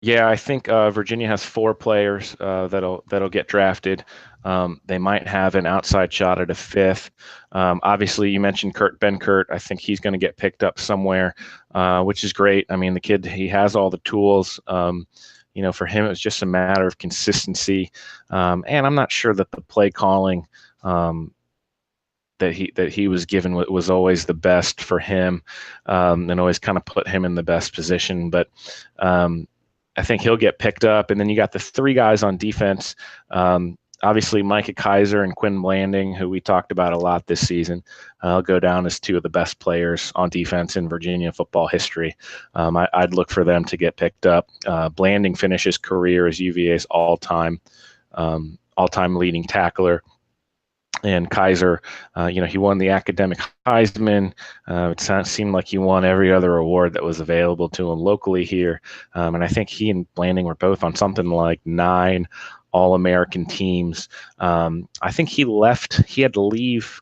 Yeah, I think Virginia has four players that'll get drafted. They might have an outside shot at a fifth. Obviously, you mentioned Kurt Benkert. I think he's going to get picked up somewhere, which is great. I mean, the kid, he has all the tools. For him, it was just a matter of consistency. And I'm not sure that the play calling that he was given was always the best for him, and always kind of put him in the best position. But I think he'll get picked up. And then you got the three guys on defense. Obviously, Micah Kaiser and Quinn Blanding, who we talked about a lot this season, go down as two of the best players on defense in Virginia football history. I'd look for them to get picked up. Blanding finished his career as UVA's all-time leading tackler. And Kaiser, he won the academic Heisman. It seemed like he won every other award that was available to him locally here. And I think he and Blanding were both on something like 9 All-American teams. I think he had to leave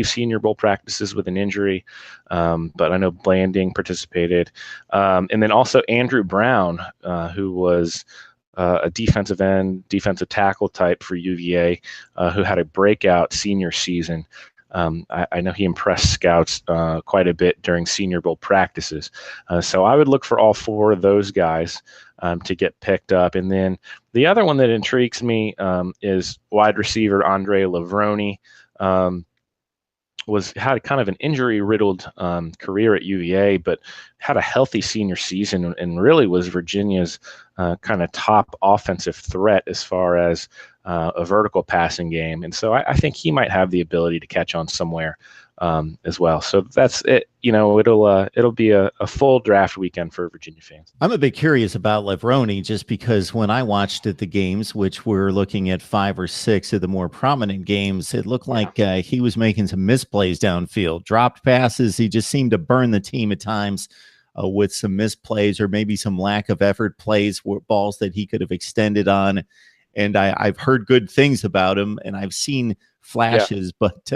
Senior Bowl practices with an injury, but I know Blanding participated. And then also Andrew Brown, who was a defensive tackle type for UVA, who had a breakout senior season. I know he impressed scouts quite a bit during Senior Bowl practices. So I would look for all four of those guys to get picked up. And then the other one that intrigues me is wide receiver Andre Lavroni. Had kind of an injury-riddled career at UVA, but had a healthy senior season and really was Virginia's kind of top offensive threat as far as a vertical passing game. And so I think he might have the ability to catch on somewhere as well. So that's it. It'll be a full draft weekend for Virginia fans. I'm a bit curious about Levrone just because when I watched the games, which we're looking at 5 or 6 of the more prominent games, it looked like he was making some misplays downfield, dropped passes. He just seemed to burn the team at times with some misplays or maybe some lack of effort plays, balls that he could have extended on. And I've heard good things about him, and I've seen flashes, but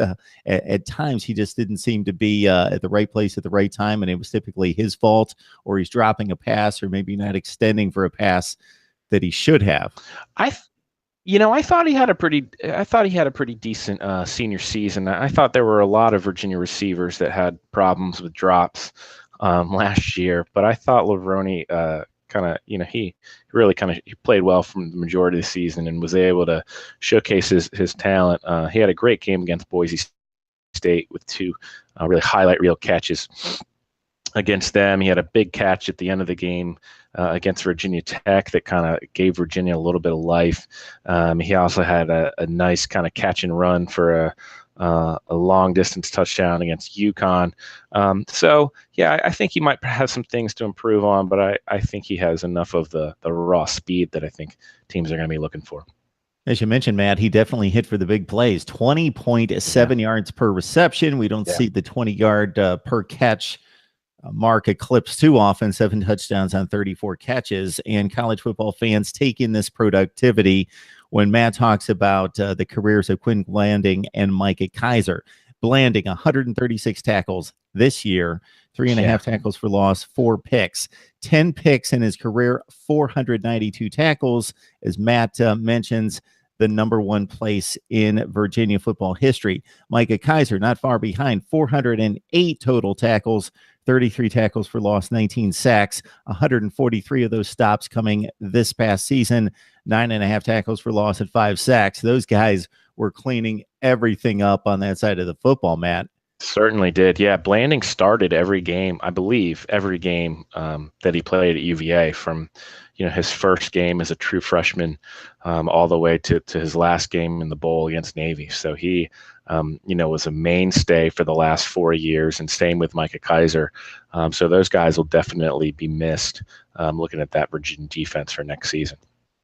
at times he just didn't seem to be at the right place at the right time, and it was typically his fault, or he's dropping a pass, or maybe not extending for a pass that he should have. I thought he had a pretty decent senior season. I thought there were a lot of Virginia receivers that had problems with drops last year, but I thought Lavroni he really he played well from the majority of the season and was able to showcase his talent. He had a great game against Boise State with 2 really highlight reel catches against them. He had a big catch at the end of the game against Virginia Tech that kind of gave Virginia a little bit of life. He also had a nice kind of catch and run for a long distance touchdown against UConn. I think he might have some things to improve on, but I think he has enough of the raw speed that I think teams are going to be looking for. As you mentioned, Matt, he definitely hit for the big plays, 20.7 yards per reception. We don't see the 20-yard per catch mark eclipse too often, 7 touchdowns on 34 catches, and college football fans take in this productivity when Matt talks about the careers of Quinn Blanding and Micah Kaiser. Blanding, 136 tackles this year, 3.5 tackles for loss, 4 picks, 10 picks in his career, 492 tackles, as Matt mentions, the number 1 place in Virginia football history. Micah Kaiser, not far behind, 408 total tackles, 33 tackles for loss, 19 sacks, 143 of those stops coming this past season, 9.5 tackles for loss and 5 sacks. Those guys were cleaning everything up on that side of the football, Matt. Certainly did. Yeah, Blanding started every game, I believe, that he played at UVA from, his first game as a true freshman all the way to his last game in the bowl against Navy. So he, was a mainstay for the last 4 years, and same with Micah Kaiser. So those guys will definitely be missed looking at that Virginia defense for next season.